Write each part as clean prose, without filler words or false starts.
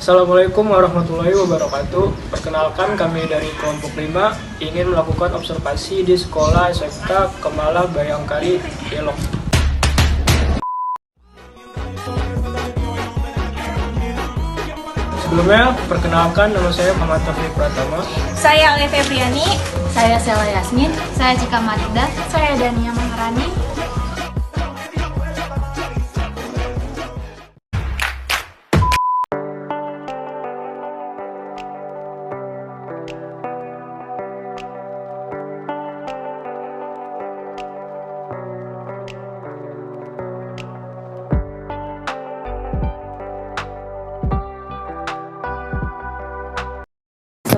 Assalamualaikum warahmatullahi wabarakatuh. Perkenalkan, kami dari kelompok 5 ingin melakukan observasi di sekolah SMK Kemala Bayangkari Depok. Sebelumnya, perkenalkan, nama saya Muhammad Taufik Pratama. Saya Alif Febriani. Saya Sela Yasmin. Saya Cika Marinda. Saya Dania Maharani.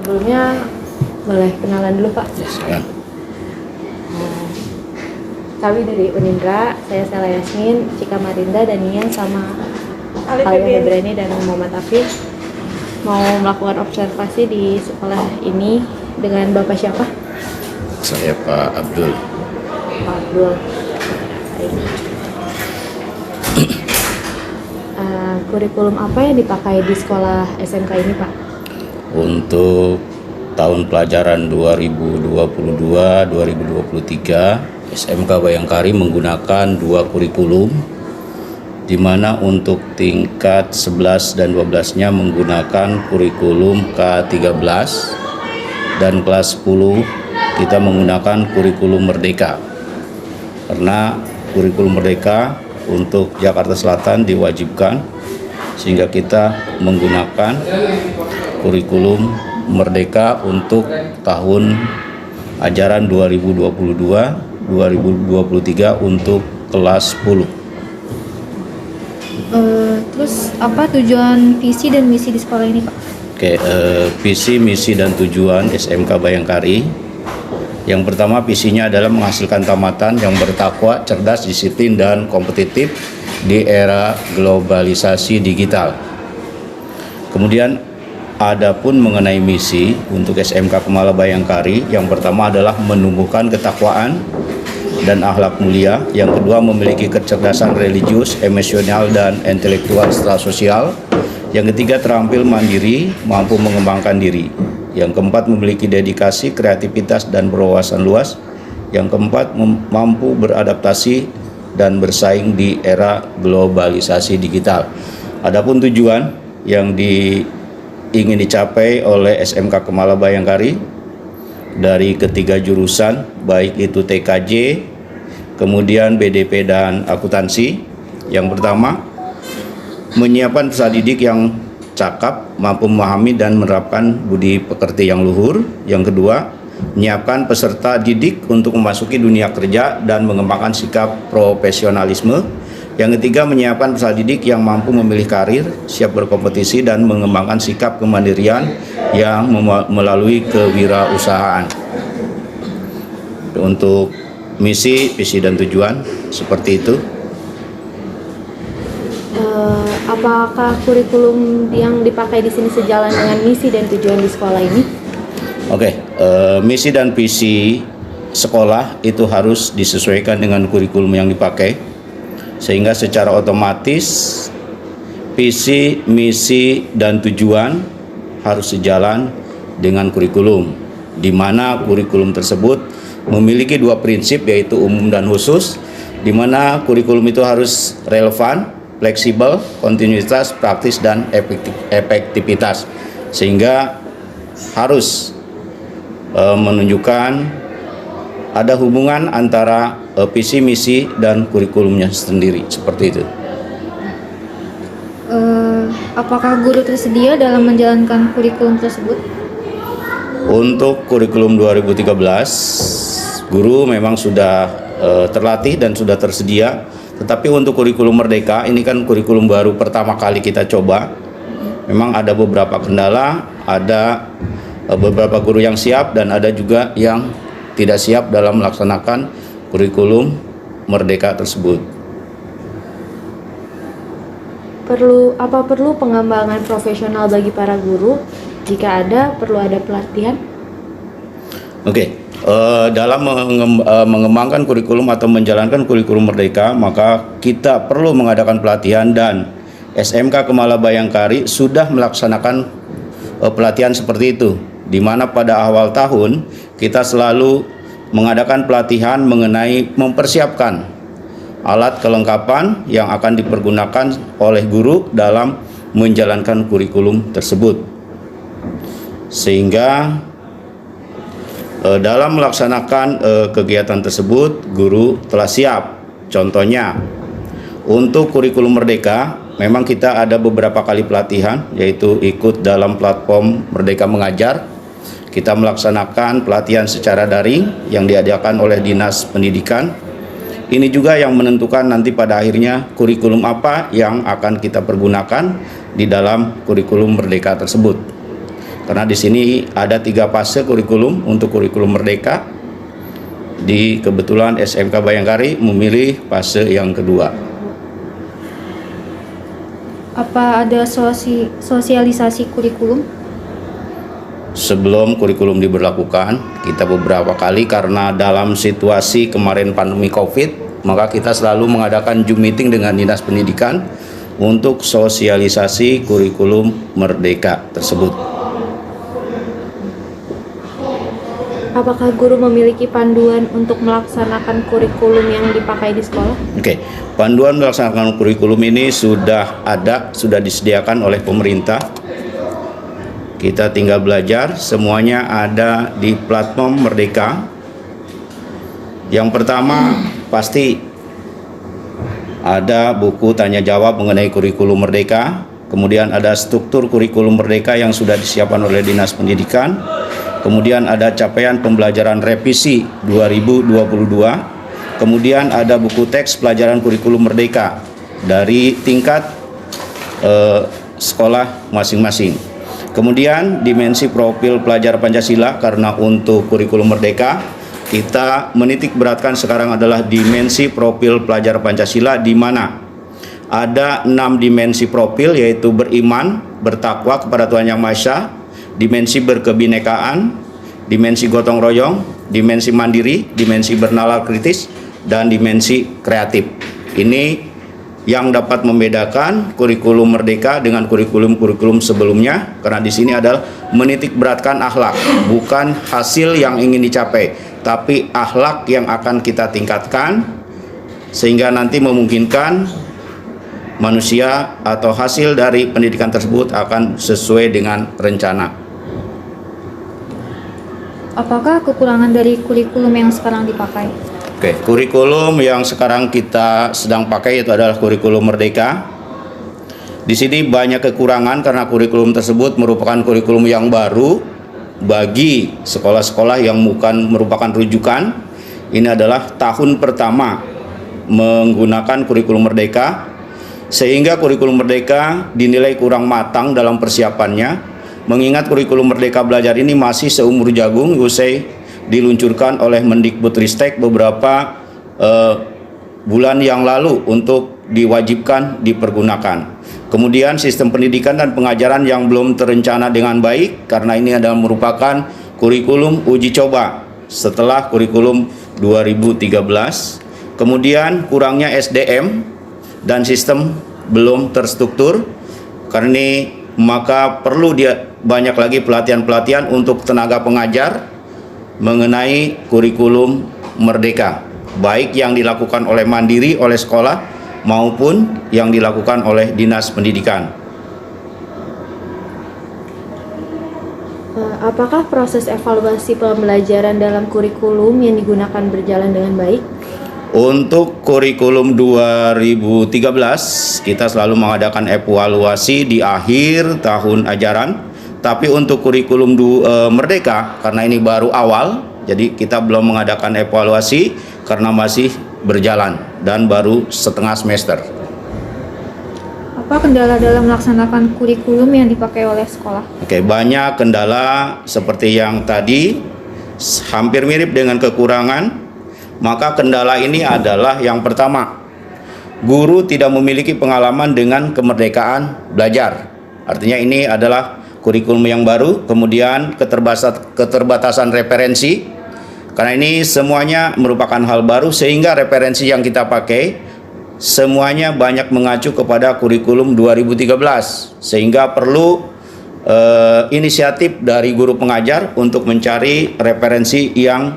Sebelumnya boleh kenalan dulu Pak. Silakan. Kami dari Unindra, saya Sela Yasmin, Cika Marinda, Dania sama Alif Febriani dan Muhammad Afif mau melakukan observasi di sekolah ini dengan Bapak siapa? Saya Pak Abdul. Pak Abdul. Kurikulum apa yang dipakai di sekolah SMK ini Pak? Untuk tahun pelajaran 2022-2023, SMK Bayangkari menggunakan 2 kurikulum, di mana untuk tingkat 11 dan 12-nya menggunakan kurikulum K13, dan kelas 10 kita menggunakan kurikulum Merdeka. Karena kurikulum Merdeka untuk Jakarta Selatan diwajibkan, sehingga kita menggunakan kurikulum Merdeka untuk tahun ajaran 2022-2023 untuk kelas 10. Terus apa tujuan visi dan misi di sekolah ini Pak? Visi, misi, dan tujuan SMK Bayangkari. Yang pertama, visinya adalah menghasilkan tamatan yang bertakwa, cerdas, disiplin, dan kompetitif di era globalisasi digital. Kemudian adapun mengenai misi untuk SMK Kemala Bayangkari, yang pertama adalah menumbuhkan ketakwaan dan akhlak mulia. Yang kedua, memiliki kecerdasan religius, emosional, dan intelektual serta sosial. Yang ketiga, terampil mandiri, mampu mengembangkan diri. Yang keempat, memiliki dedikasi, kreativitas, dan berwawasan luas. Yang keempat, mampu beradaptasi dan bersaing di era globalisasi digital. Adapun tujuan yang ingin dicapai oleh SMK Kemala Bayangkari dari ketiga jurusan, baik itu TKJ, kemudian BDP dan akuntansi. Yang pertama, menyiapkan peserta didik yang cakap, mampu memahami dan menerapkan budi pekerti yang luhur. Yang kedua, menyiapkan peserta didik untuk memasuki dunia kerja dan mengembangkan sikap profesionalisme. Yang ketiga, menyiapkan peserta didik yang mampu memilih karir, siap berkompetisi, dan mengembangkan sikap kemandirian yang melalui kewirausahaan. Untuk misi, visi, dan tujuan seperti itu. Apakah kurikulum yang dipakai di sini sejalan dengan misi dan tujuan di sekolah ini? Misi dan visi sekolah itu harus disesuaikan dengan kurikulum yang dipakai, sehingga secara otomatis visi, misi, dan tujuan harus sejalan dengan kurikulum, di mana kurikulum tersebut memiliki 2 prinsip, yaitu umum dan khusus, di mana kurikulum itu harus relevan, fleksibel, kontinuitas, praktis, dan efektivitas, sehingga harus menunjukkan ada hubungan antara visi, misi, dan kurikulumnya sendiri, seperti itu. Apakah guru tersedia dalam menjalankan kurikulum tersebut? Untuk kurikulum 2013, guru memang sudah terlatih dan sudah tersedia. Tetapi untuk kurikulum Merdeka, ini kan kurikulum baru pertama kali kita coba. Memang ada beberapa kendala, ada beberapa guru yang siap dan ada juga yang tidak siap dalam melaksanakan kurikulum Merdeka tersebut. Perlu pengembangan profesional bagi para guru? Jika ada, perlu ada pelatihan? Dalam mengembangkan kurikulum atau menjalankan kurikulum Merdeka, maka kita perlu mengadakan pelatihan dan SMK Kemala Bayangkari sudah melaksanakan pelatihan seperti itu, di mana pada awal tahun kita selalu mengadakan pelatihan mengenai mempersiapkan alat kelengkapan yang akan dipergunakan oleh guru dalam menjalankan kurikulum tersebut. Sehingga dalam melaksanakan kegiatan tersebut guru telah siap. Contohnya untuk kurikulum Merdeka memang kita ada beberapa kali pelatihan, yaitu ikut dalam platform Merdeka Mengajar. Kita melaksanakan pelatihan secara daring yang diadakan oleh Dinas Pendidikan. Ini juga yang menentukan nanti pada akhirnya kurikulum apa yang akan kita pergunakan di dalam kurikulum Merdeka tersebut. Karena di sini ada 3 fase kurikulum untuk kurikulum Merdeka. Kebetulan SMK Bayangkari memilih fase yang kedua. Apa ada sosialisasi kurikulum? Sebelum kurikulum diberlakukan, kita beberapa kali karena dalam situasi kemarin pandemi COVID, maka kita selalu mengadakan Zoom meeting dengan Dinas Pendidikan untuk sosialisasi kurikulum Merdeka tersebut. Apakah guru memiliki panduan untuk melaksanakan kurikulum yang dipakai di sekolah? Oke, panduan melaksanakan kurikulum ini sudah disediakan oleh pemerintah. Kita tinggal belajar, semuanya ada di platform Merdeka. Yang pertama pasti ada buku tanya jawab mengenai kurikulum Merdeka, kemudian ada struktur kurikulum Merdeka yang sudah disiapkan oleh Dinas Pendidikan, kemudian ada capaian pembelajaran revisi 2022, kemudian ada buku teks pelajaran kurikulum Merdeka dari tingkat sekolah masing-masing. Kemudian dimensi profil pelajar Pancasila, karena untuk kurikulum Merdeka kita menitik beratkan sekarang adalah dimensi profil pelajar Pancasila, di mana ada 6 dimensi profil, yaitu beriman, bertakwa kepada Tuhan Yang Maha Esa, dimensi berkebinekaan, dimensi gotong royong, dimensi mandiri, dimensi bernalar kritis, dan dimensi kreatif. Ini yang dapat membedakan kurikulum Merdeka dengan kurikulum sebelumnya, karena di sini adalah menitik beratkan akhlak, bukan hasil yang ingin dicapai, tapi akhlak yang akan kita tingkatkan sehingga nanti memungkinkan manusia atau hasil dari pendidikan tersebut akan sesuai dengan rencana. Apakah kekurangan dari kurikulum yang sekarang dipakai? Oke, kurikulum yang sekarang kita sedang pakai itu adalah kurikulum Merdeka. Di sini banyak kekurangan karena kurikulum tersebut merupakan kurikulum yang baru bagi sekolah-sekolah yang bukan merupakan rujukan. Ini adalah tahun pertama menggunakan kurikulum Merdeka, sehingga kurikulum Merdeka dinilai kurang matang dalam persiapannya. Mengingat kurikulum Merdeka Belajar ini masih seumur jagung, usai diluncurkan oleh Mendikbudristek beberapa bulan yang lalu untuk diwajibkan dipergunakan. Kemudian sistem pendidikan dan pengajaran yang belum terencana dengan baik, karena ini adalah merupakan kurikulum uji coba setelah kurikulum 2013. Kemudian kurangnya SDM dan sistem belum terstruktur, karena maka perlu banyak lagi pelatihan-pelatihan untuk tenaga pengajar mengenai kurikulum Merdeka, baik yang dilakukan oleh mandiri oleh sekolah maupun yang dilakukan oleh Dinas Pendidikan. Apakah proses evaluasi pembelajaran dalam kurikulum yang digunakan berjalan dengan baik? Untuk kurikulum 2013 kita selalu mengadakan evaluasi di akhir tahun ajaran. Tapi untuk kurikulum Merdeka, karena ini baru awal, jadi kita belum mengadakan evaluasi karena masih berjalan dan baru setengah semester. Apa kendala dalam melaksanakan kurikulum yang dipakai oleh sekolah? Oke, banyak kendala seperti yang tadi, hampir mirip dengan kekurangan. Maka kendala ini adalah yang pertama, guru tidak memiliki pengalaman dengan kemerdekaan belajar. Artinya ini adalah kurikulum yang baru, kemudian keterbatasan referensi, karena ini semuanya merupakan hal baru, sehingga referensi yang kita pakai semuanya banyak mengacu kepada kurikulum 2013, sehingga perlu inisiatif dari guru pengajar untuk mencari referensi yang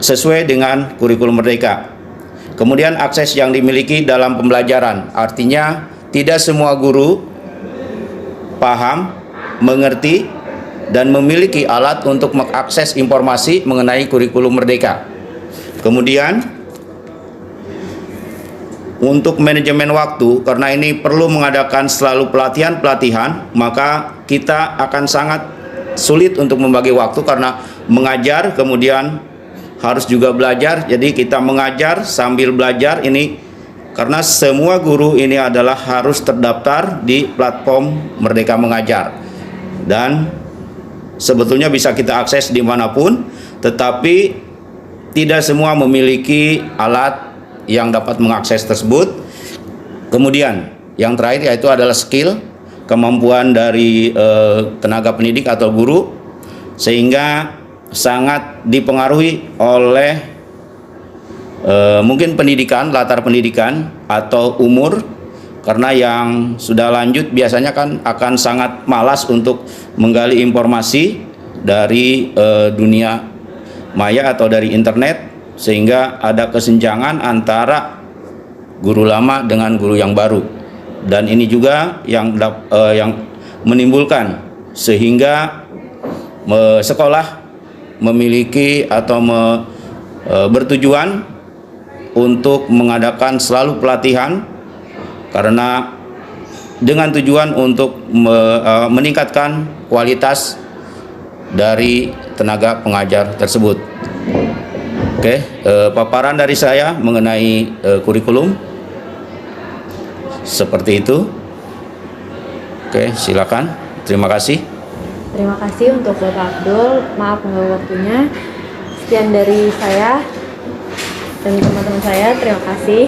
sesuai dengan kurikulum Merdeka. Kemudian akses yang dimiliki dalam pembelajaran, artinya tidak semua guru paham, mengerti, dan memiliki alat untuk mengakses informasi mengenai kurikulum Merdeka. Kemudian untuk manajemen waktu, karena ini perlu mengadakan selalu pelatihan-pelatihan, maka kita akan sangat sulit untuk membagi waktu karena mengajar kemudian harus juga belajar. Jadi kita mengajar sambil belajar ini, karena semua guru ini adalah harus terdaftar di platform Merdeka Mengajar, dan sebetulnya bisa kita akses dimanapun, tetapi tidak semua memiliki alat yang dapat mengakses tersebut. Kemudian yang terakhir yaitu adalah skill, kemampuan dari tenaga pendidik atau guru, sehingga sangat dipengaruhi oleh mungkin pendidikan, latar pendidikan atau umur, karena yang sudah lanjut biasanya kan akan sangat malas untuk menggali informasi dari dunia maya atau dari internet, sehingga ada kesenjangan antara guru lama dengan guru yang baru, dan ini juga yang menimbulkan sehingga sekolah memiliki atau bertujuan untuk mengadakan selalu pelatihan, karena dengan tujuan untuk meningkatkan kualitas dari tenaga pengajar tersebut. Oke, paparan dari saya mengenai kurikulum seperti itu. Oke, silakan. Terima kasih. Terima kasih untuk Bapak Abdul. Maaf mengganggu waktunya. Sekian dari saya dan teman-teman saya. Terima kasih.